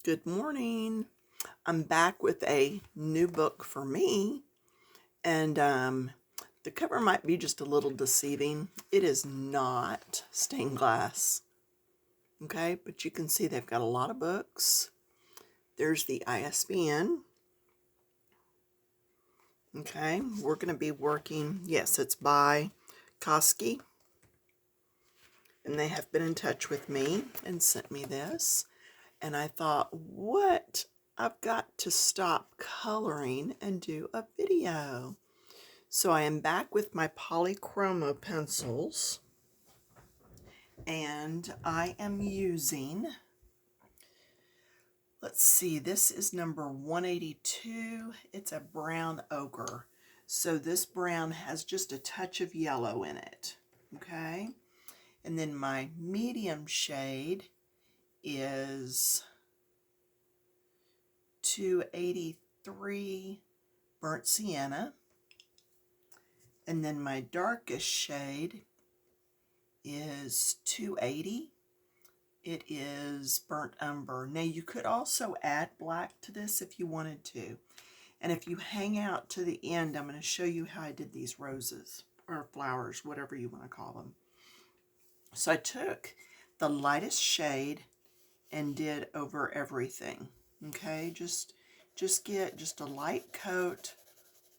Good morning. I'm back with a new book for me, and the cover might be just a little deceiving. It is not stained glass, okay? But you can see they've got a lot of books. There's the ISBN, okay? We're going to be working, yes, it's by Kosky, and they have been in touch with me and sent me this. And I thought, what? I've got to stop coloring and do a video. So I am back with my Polychromo pencils, and I am using, let's see, this is number 182. It's a brown ochre. So this brown has just a touch of yellow in it, okay? And then my medium shade is 283 burnt sienna, and then my darkest shade is 280. It is burnt umber. Now you could also add black to this if you wanted to, and if you hang out to the end, I'm going to show you how I did these roses or flowers, whatever you want to call them. So I took the lightest shade and did over everything. Okay, just get just a light coat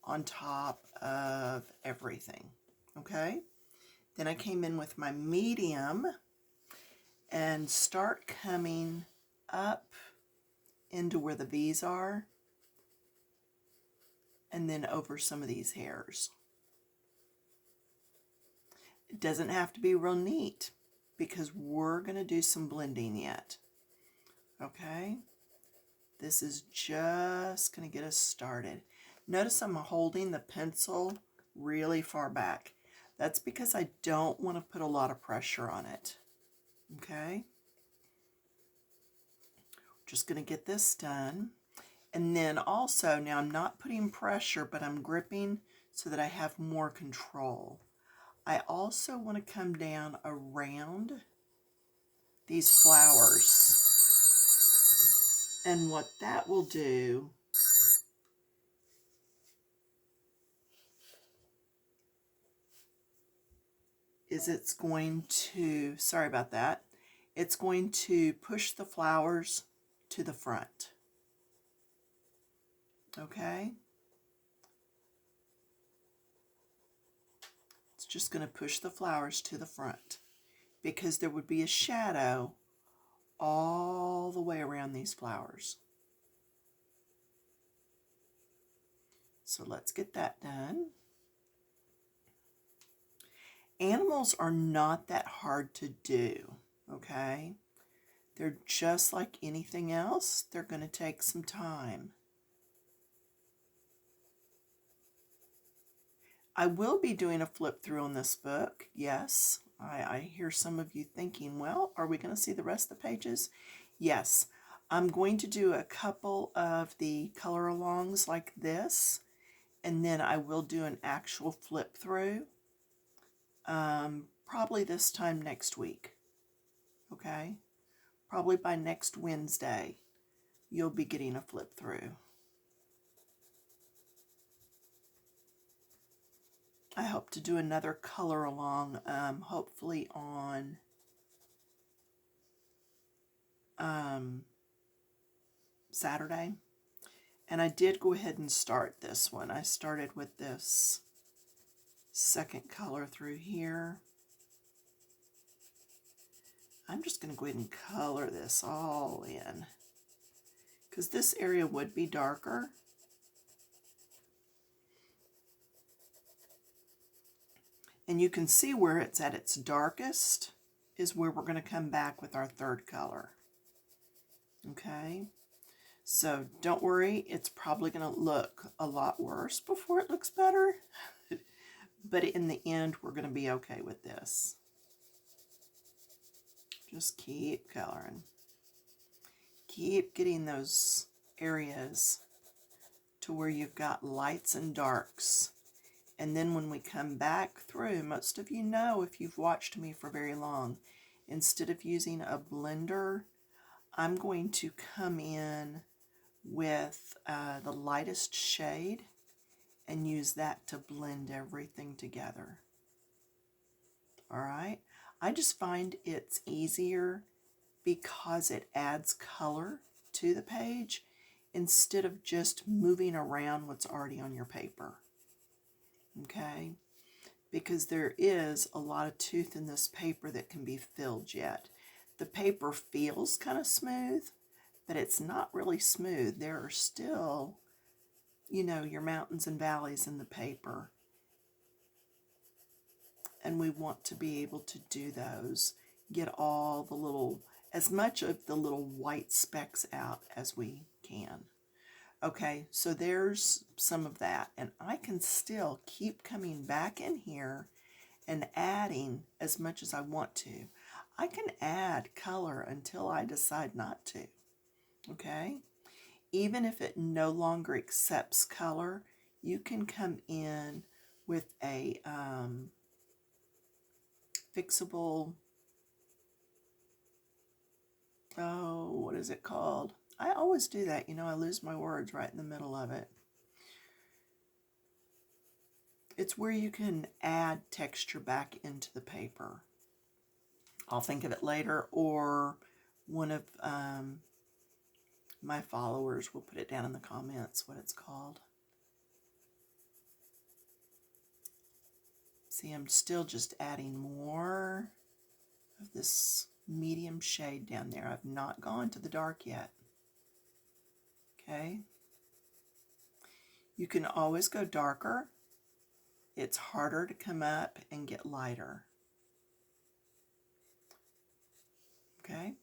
on top of everything. Okay, then I came in with my medium and start coming up into where the V's are, and then over some of these hairs. It doesn't have to be real neat because we're going to do some blending yet. Okay, this is just going to get us started. Notice I'm holding the pencil really far back. That's because I don't want to put a lot of pressure on it. Okay, just going to get this done. And then also, now I'm not putting pressure, but I'm gripping so that I have more control. I also want to come down around these flowers. And what that will do is it's going to, sorry about that, it's going to push the flowers to the front. Okay? It's just going to push the flowers to the front because there would be a shadow all the way around these flowers. So let's get that done. Animals are not that hard to do, okay? They're just like anything else. They're going to take some time. I will be doing a flip through on this book, yes. I hear some of you thinking, well, are we going to see the rest of the pages? Yes. I'm going to do a couple of the color alongs like this, and then I will do an actual flip through, probably this time next week, okay? Probably by next Wednesday, you'll be getting a flip through. I hope to do another color along, hopefully on Saturday. And I did go ahead and start this one. I started with this second color through here. I'm just going to go ahead and color this all in because this area would be darker. And you can see where it's at its darkest is where we're going to come back with our third color. Okay, so don't worry, it's probably going to look a lot worse before it looks better. But in the end, we're going to be okay with this. Just keep coloring. Keep getting those areas to where you've got lights and darks. And then when we come back through, most of you know if you've watched me for very long, instead of using a blender, I'm going to come in with the lightest shade and use that to blend everything together. All right, I just find it's easier because it adds color to the page instead of just moving around what's already on your paper. Okay, because there is a lot of tooth in this paper that can be filled yet. The paper feels kind of smooth, but it's not really smooth. There are still, you know, your mountains and valleys in the paper. And we want to be able to do those, get all the little, as much of the little white specks out as we can. Okay, so there's some of that, and I can still keep coming back in here and adding as much as I want to. I can add color until I decide not to, okay? Even if it no longer accepts color, you can come in with a fixable, oh, what is it called? I always do that, you know, I lose my words right in the middle of it. It's where you can add texture back into the paper. I'll think of it later, or one of my followers will put it down in the comments what it's called. See, I'm still just adding more of this medium shade down there. I've not gone to the dark yet. Okay. You can always go darker. It's harder to come up and get lighter. Okay.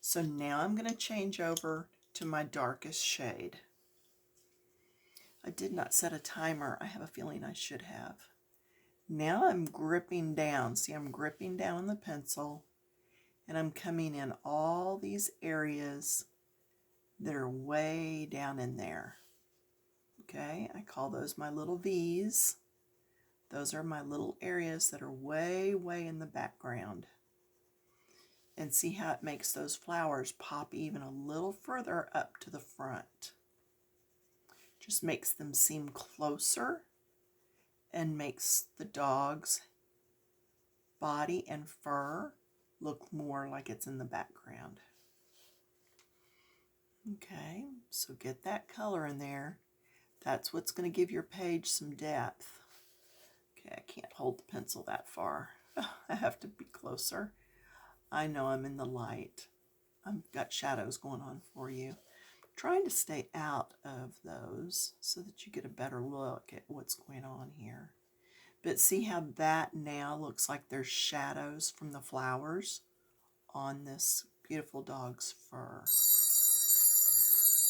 So now I'm going to change over to my darkest shade. I did not set a timer. I have a feeling I should have. Now I'm gripping down. See, I'm gripping down on the pencil, and I'm coming in all these areas that are way down in there. Okay, I call those my little V's. Those are my little areas that are way, way in the background. And see how it makes those flowers pop even a little further up to the front. Just makes them seem closer and makes the dog's body and fur look more like it's in the background. Okay, so get that color in there. That's what's going to give your page some depth. Okay, I can't hold the pencil that far. I have to be closer. I know I'm in the light. I've got shadows going on for you. I'm trying to stay out of those so that you get a better look at what's going on here. But see how that now looks like there's shadows from the flowers on this beautiful dog's fur.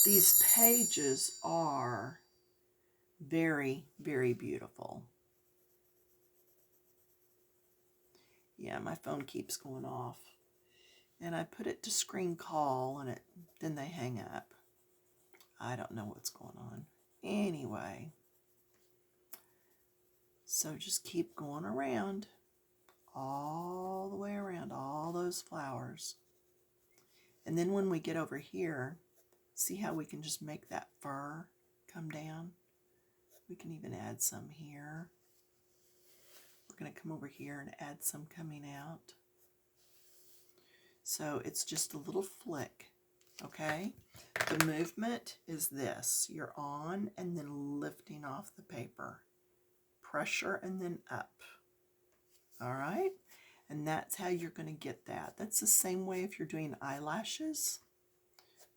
These pages are very, very beautiful. Yeah, my phone keeps going off. And I put it to screen call, and then they hang up. I don't know what's going on. Anyway, so just keep going around, all the way around all those flowers. And then when we get over here, see how we can just make that fur come down? We can even add some here. We're going to come over here and add some coming out. So it's just a little flick, okay? The movement is this. You're on and then lifting off the paper. Pressure and then up. All right? And that's how you're going to get that. That's the same way if you're doing eyelashes.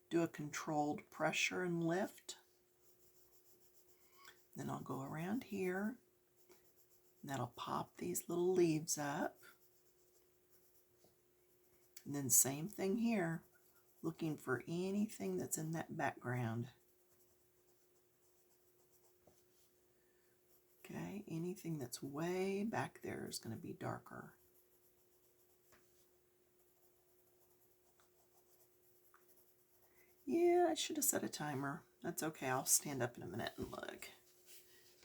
Do a controlled pressure and lift. Then I'll go around here. And that'll pop these little leaves up. And then same thing here, looking for anything that's in that background. Okay, anything that's way back there is going to be darker. Yeah, I should have set a timer. That's okay, I'll stand up in a minute and look.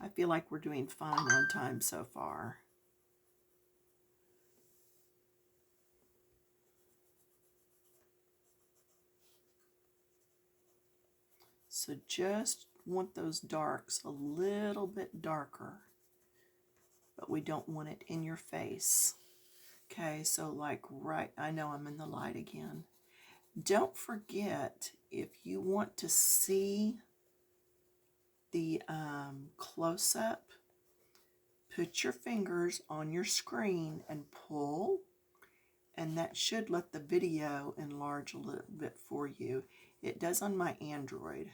I feel like we're doing fine on time so far. So just want those darks a little bit darker, but we don't want it in your face. Okay, so like right, I know I'm in the light again. Don't forget, if you want to see the close-up, put your fingers on your screen and pull, and that should let the video enlarge a little bit for you. It does on my Android,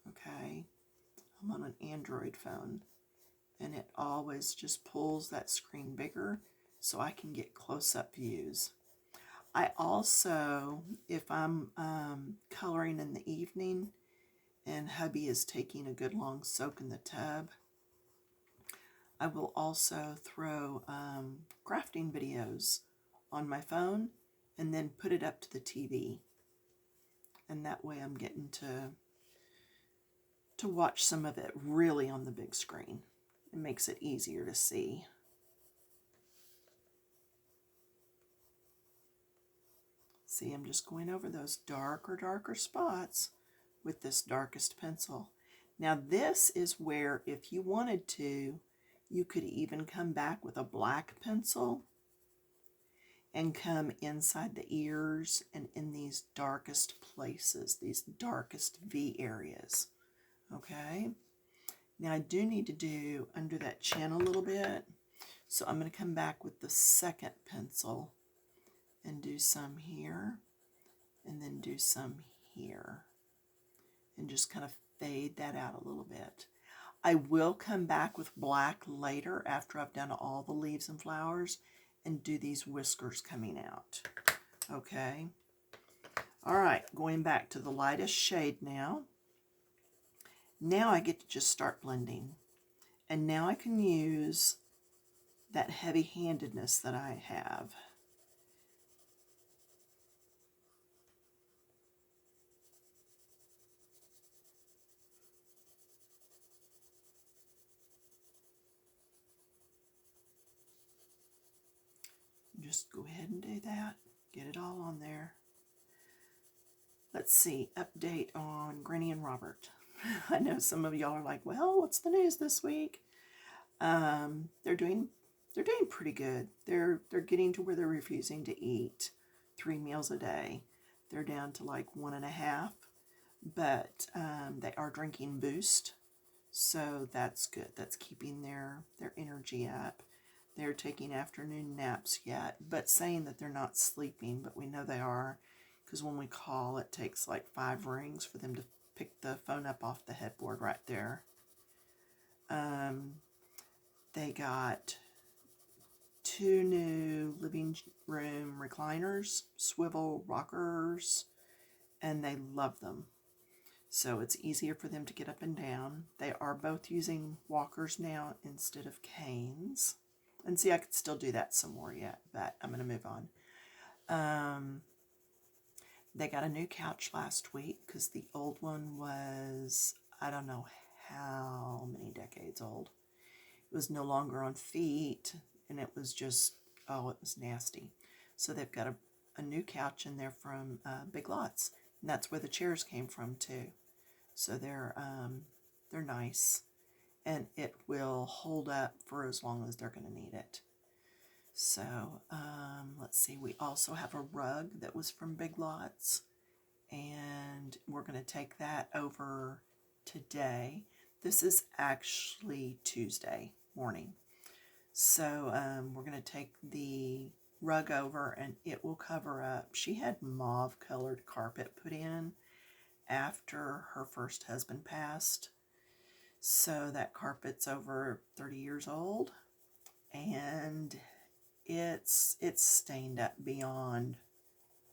okay? I'm on an Android phone, and it always just pulls that screen bigger so I can get close-up views. I also, if I'm coloring in the evening and hubby is taking a good long soak in the tub, I will also throw crafting videos on my phone and then put it up to the TV. And that way I'm getting to watch some of it really on the big screen. It makes it easier to see. See, I'm just going over those darker spots with this darkest pencil. Now this is where, if you wanted to, you could even come back with a black pencil and come inside the ears and in these darkest places, these darkest V areas. Okay? Now I do need to do under that chin a little bit, so I'm going to come back with the second pencil and do some here, and then do some here, and just kind of fade that out a little bit. I will come back with black later after I've done all the leaves and flowers and do these whiskers coming out. Okay. All right, going back to the lightest shade now. Now I get to just start blending. And now I can use that heavy-handedness that I have. Just go ahead and do that. Get it all on there. Let's see, update on Granny and Robert. I know some of y'all are like, well, what's the news this week? They're doing pretty good. They're getting to where they're refusing to eat 3 meals a day. They're down to like 1.5, but they are drinking Boost, so that's good. That's keeping their energy up. They're taking afternoon naps yet, but saying that they're not sleeping, but we know they are, because when we call, it takes like 5 rings for them to pick the phone up off the headboard right there. They got 2 new living room recliners, swivel rockers, and they love them. So it's easier for them to get up and down. They are both using walkers now instead of canes. And see, I could still do that some more yet, but I'm going to move on. They got a new couch last week because the old one was, I don't know how many decades old. It was no longer on feet, and it was just, oh, it was nasty. So they've got a new couch in there from Big Lots, and that's where the chairs came from too. So they're nice, and it will hold up for as long as they're going to need it. So let's see, we also have a rug that was from Big Lots, and we're going to take that over today. This is actually Tuesday morning. So we're going to take the rug over, and it will cover up. She had mauve colored carpet put in after her first husband passed. So that carpet's over 30 years old, and it's stained up beyond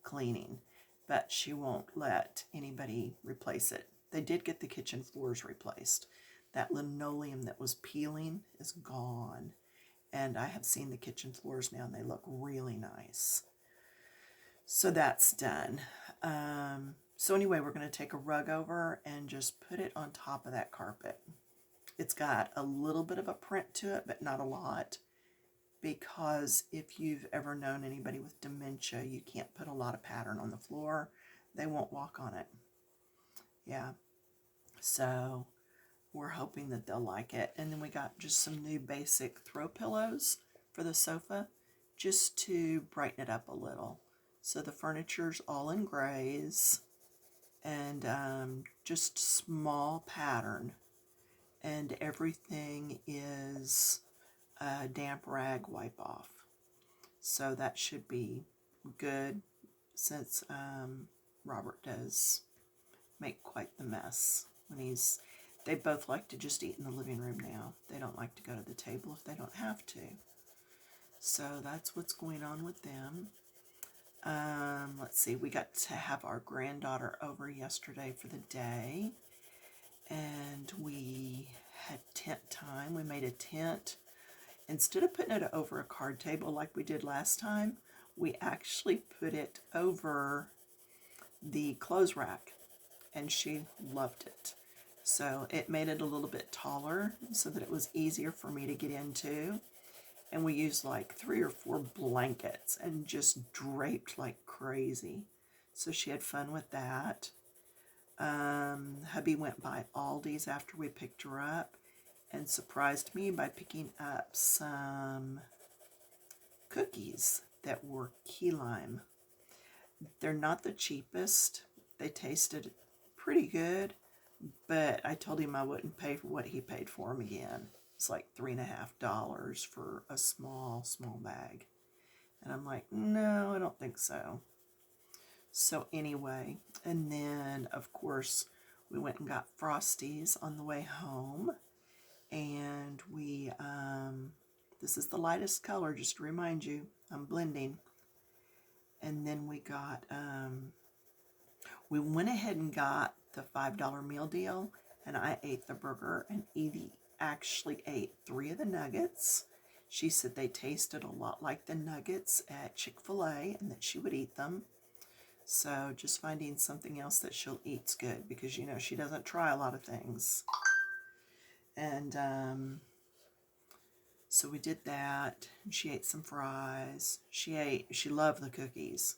cleaning, but she won't let anybody replace it. They did get the kitchen floors replaced. That linoleum that was peeling is gone, and I have seen the kitchen floors now, and they look really nice. So that's done. So anyway, we're going to take a rug over and just put it on top of that carpet. It's got a little bit of a print to it, but not a lot, because if you've ever known anybody with dementia, you can't put a lot of pattern on the floor. They won't walk on it. Yeah. So we're hoping that they'll like it. And then we got just some new basic throw pillows for the sofa just to brighten it up a little. So the furniture's all in grays and just small pattern. And everything is a damp rag wipe off. So that should be good since Robert does make quite the mess when they both like to just eat in the living room now. They don't like to go to the table if they don't have to. So that's what's going on with them. Let's see, we got to have our granddaughter over yesterday for the day, and we had tent time. We made a tent. Instead of putting it over a card table like we did last time, we actually put it over the clothes rack, and she loved it. So it made it a little bit taller so that it was easier for me to get into. And we used like 3 or 4 blankets and just draped like crazy. So she had fun with that. Hubby went by Aldi's after we picked her up and surprised me by picking up some cookies that were key lime. They're not the cheapest. They tasted pretty good, but I told him I wouldn't pay for what he paid for them again. It's like $3.50 for a small bag. And I'm like, no, I don't think so. So anyway, and then of course we went and got Frosties on the way home. And we, this is the lightest color, just to remind you, I'm blending. And then we got, we went ahead and got the $5 meal deal, and I ate the burger, and Evie actually ate 3 of the nuggets. She said they tasted a lot like the nuggets at Chick-fil-A and that she would eat them. So just finding something else that she'll eat's good, because you know she doesn't try a lot of things. And so we did that. She ate some fries. She loved the cookies.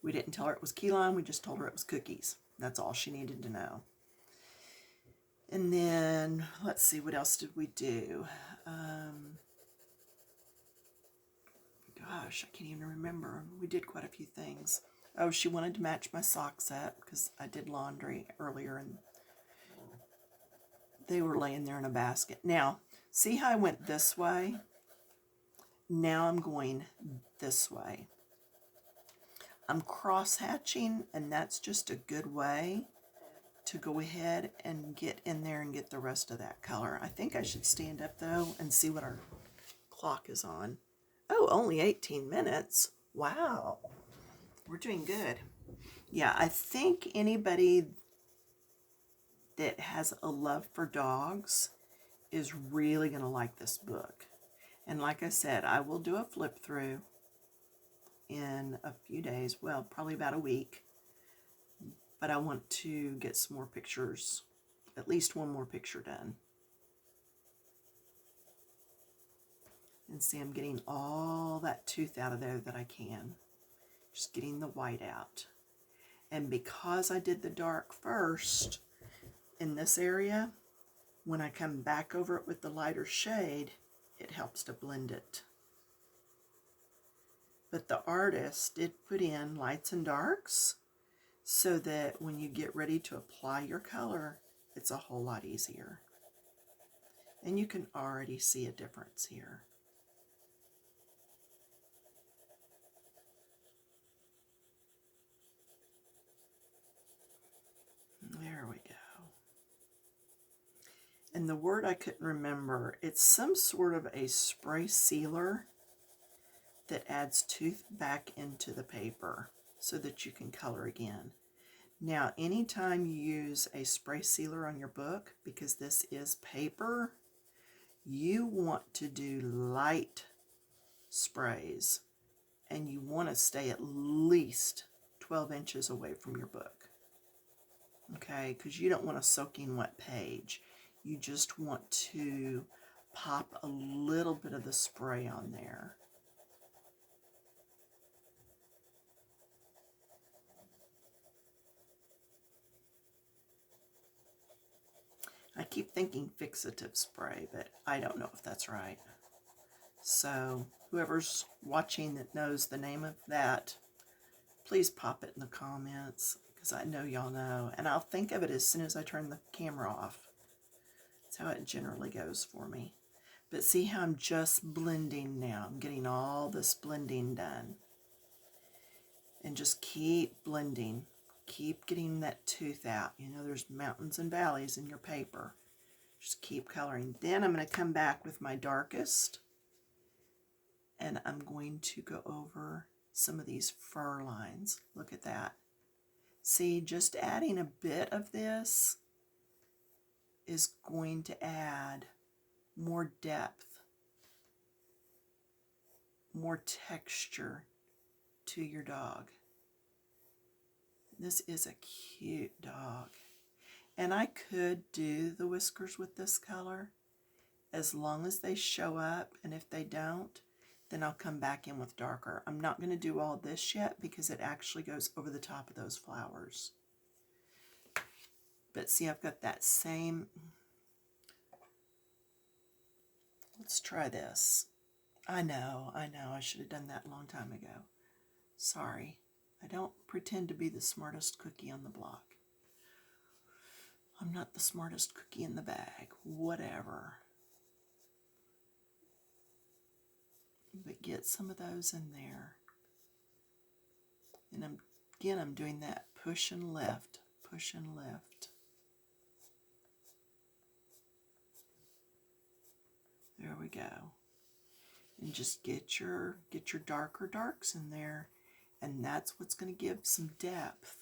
We didn't tell her it was key lime, we just told her it was cookies. That's all she needed to know. And then, let's see, what else did we do? Gosh, I can't even remember. We did quite a few things. Oh, she wanted to match my sock set because I did laundry earlier and they were laying there in a basket. Now, see how I went this way? Now I'm going this way. I'm cross-hatching, and that's just a good way to go ahead and get in there and get the rest of that color. I think I should stand up, though, and see what our clock is on. Oh, only 18 minutes. Wow. We're doing good. Yeah, I think anybody that has a love for dogs is really going to like this book. And like I said, I will do a flip through in a few days. Well, probably about a week. But I want to get some more pictures, at least one more picture done. And see, I'm getting all that tooth out of there that I can. Just getting the white out. And because I did the dark first in this area, when I come back over it with the lighter shade, it helps to blend it. But the artist did put in lights and darks so that when you get ready to apply your color, it's a whole lot easier. And you can already see a difference here. There we go. And the word I couldn't remember, it's some sort of a spray sealer that adds tooth back into the paper so that you can color again. Now, anytime you use a spray sealer on your book, because this is paper, you want to do light sprays, and you want to stay at least 12 inches away from your book. Okay, because you don't want a soaking wet page. You just want to pop a little bit of the spray on there. keep thinking fixative spray, but I don't know if that's right. So whoever's watching that knows the name of that, please pop it in the comments, because I know y'all know. And I'll think of it as soon as I turn the camera off. That's how it generally goes for me. But see how I'm just blending now. I'm getting all this blending done. And just keep blending. Keep getting that tooth out. You know, there's mountains and valleys in your paper. Just keep coloring. Then I'm going to come back with my darkest. And I'm going to go over some of these fur lines. Look at that. See, just adding a bit of this is going to add more depth, more texture to your dog. This is a cute dog. And I could do the whiskers with this color as long as they show up, and if they don't, then I'll come back in with darker. I'm not going to do all this yet because it actually goes over the top of those flowers. But see, I've got that same... Let's try this. I know, I should have done that a long time ago. Sorry. I don't pretend to be the smartest cookie on the block. I'm not the smartest cookie in the bag. Whatever. But get some of those in there. And I'm doing that push and lift, push and lift. There we go. And just get your darker darks in there, and that's what's going to give some depth.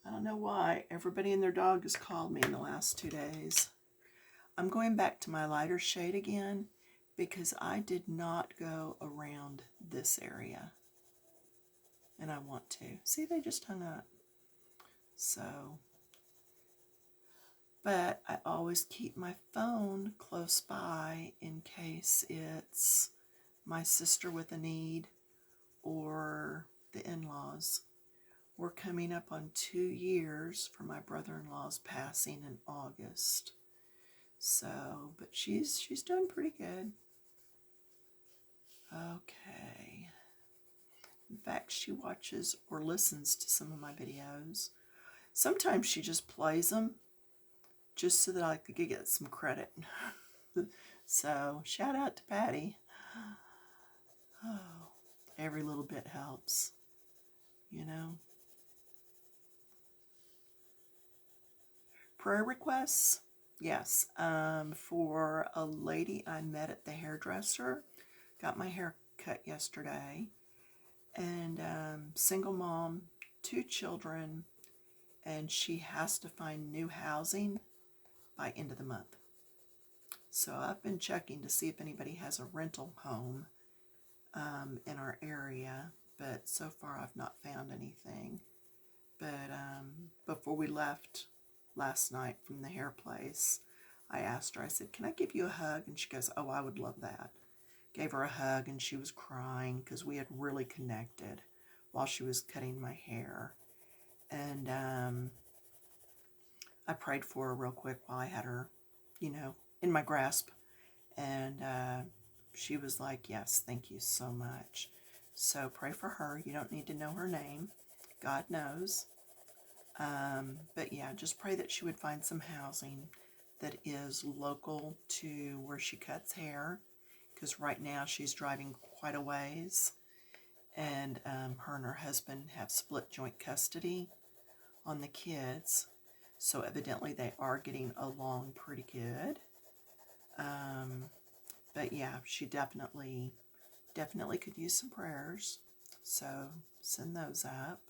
I don't know why everybody and their dog has called me in the last 2 days. I'm going back to my lighter shade again because I did not go around this area. And I want to. See, they just hung up. So, but I always keep my phone close by in case it's my sister with a need or the in-laws. We're coming up on 2 years for my brother-in-law's passing in August. So, but she's doing pretty good. Okay. In fact, she watches or listens to some of my videos. Sometimes she just plays them just so that I could get some credit. So, shout out to Patty. Oh, every little bit helps, you know. Prayer requests? Yes. For a lady I met at the hairdresser, got my hair cut yesterday, and single mom, 2 children, and she has to find new housing by end of the month. So I've been checking to see if anybody has a rental home in our area, but so far I've not found anything. But before we left last night from the hair place, I asked her, I said, can I give you a hug? And she goes, oh, I would love that. Gave her a hug, and she was crying because we had really connected while she was cutting my hair. And I prayed for her real quick while I had her, you know, in my grasp. And she was like, yes, thank you so much. So pray for her. You don't need to know her name. God knows. But yeah, just pray that she would find some housing that is local to where she cuts hair, because right now she's driving quite a ways, and her and her husband have split joint custody on the kids, so evidently they are getting along pretty good. But yeah, she definitely could use some prayers, so send those up.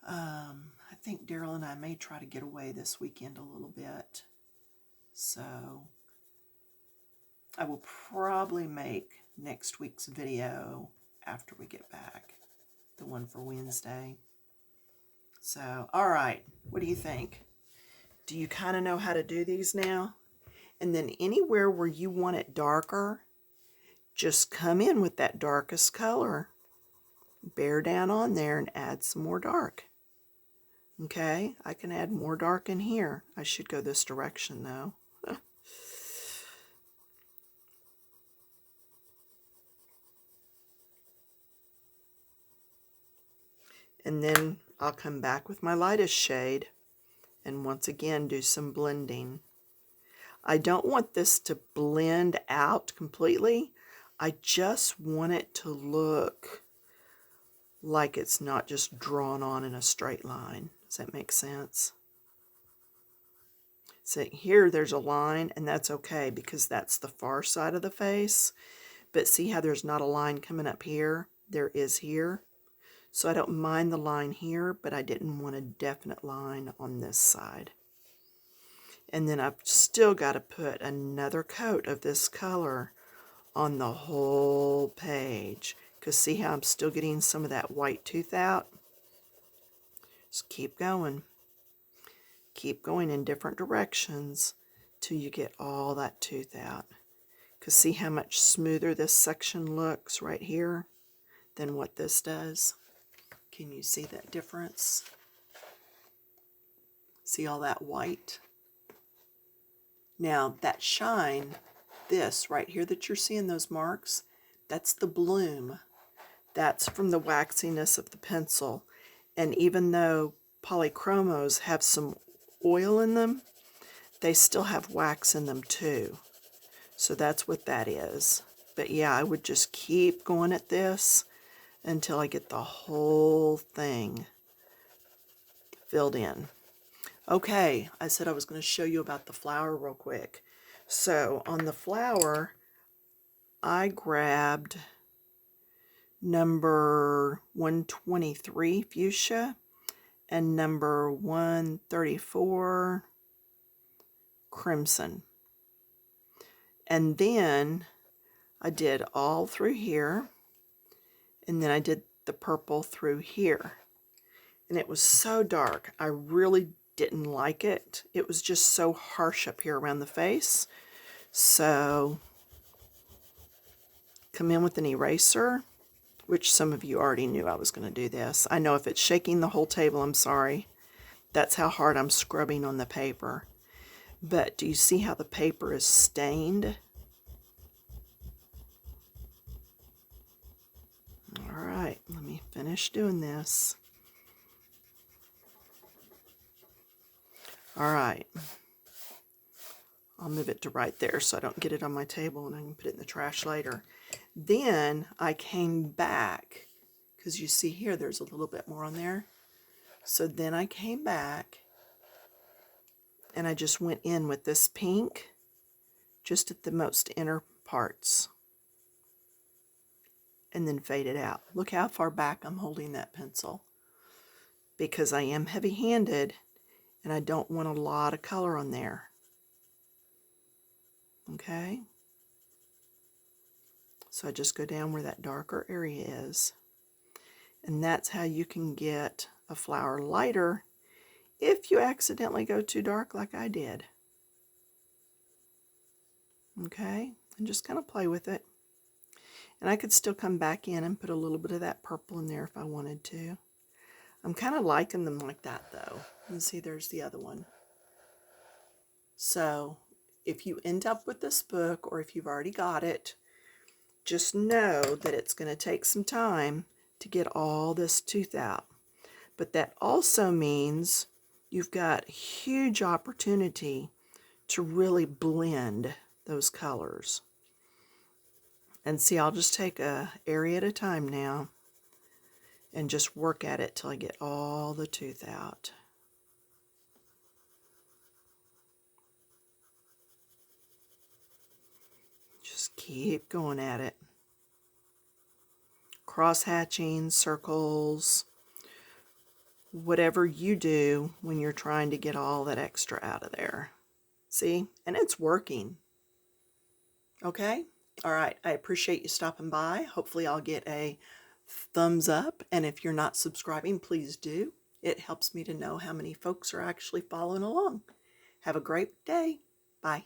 I think Daryl and I may try to get away this weekend a little bit. So I will probably make next week's video after we get back. The one for Wednesday. So, alright. What do you think? Do you kind of know how to do these now? And then anywhere where you want it darker, just come in with that darkest color, bear down on there and add some more dark. Okay, I can add more dark in here. I should go this direction though. And then I'll come back with my lightest shade and once again do some blending. I don't want this to blend out completely. I just want it to look like it's not just drawn on in a straight line. Does that make sense? So here there's a line, and that's okay because that's the far side of the face. But see how there's not a line coming up here? There is here. So I don't mind the line here, but I didn't want a definite line on this side. And then I've still got to put another coat of this color on the whole page. Because see how I'm still getting some of that white tooth out? Just keep going. Keep going in different directions till you get all that tooth out. Because see how much smoother this section looks right here than what this does? Can you see that difference? See all that white? Now that shine, this right here that you're seeing those marks, that's the bloom. That's from the waxiness of the pencil. And even though Polychromos have some oil in them, they still have wax in them too. So that's what that is. But yeah, I would just keep going at this until I get the whole thing filled in. Okay, I said I was going to show you about the flower real quick. So on the flower, I grabbed number 123 fuchsia and number 134 crimson. And then I did all through here, and then I did the purple through here. And it was so dark, I really didn't like it. It was just so harsh up here around the face. So come in with an eraser, which some of you already knew I was going to do this. I know if it's shaking the whole table, I'm sorry. That's how hard I'm scrubbing on the paper. But do you see how the paper is stained? All right, let me finish doing this. All right. I'll move it to right there so I don't get it on my table and I can put it in the trash later. Then I came back, because you see here there's a little bit more on there. So then I came back and I just went in with this pink just at the most inner parts and then faded out. Look how far back I'm holding that pencil, because I am heavy-handed and I don't want a lot of color on there. Okay, so I just go down where that darker area is, and that's how you can get a flower lighter if you accidentally go too dark like I did. Okay, and just kind of play with it. And I could still come back in and put a little bit of that purple in there if I wanted to. I'm kind of liking them like that though. And see, there's the other one. So if you end up with this book, or if you've already got it, just know that it's going to take some time to get all this tooth out. But that also means you've got huge opportunity to really blend those colors. And see, I'll just take a area at a time now and just work at it till I get all the tooth out. Just keep going at it. Cross hatching, circles, whatever you do when you're trying to get all that extra out of there. See? And it's working. Okay? All right. I appreciate you stopping by. Hopefully I'll get a thumbs up. And if you're not subscribing, please do. It helps me to know how many folks are actually following along. Have a great day. Bye.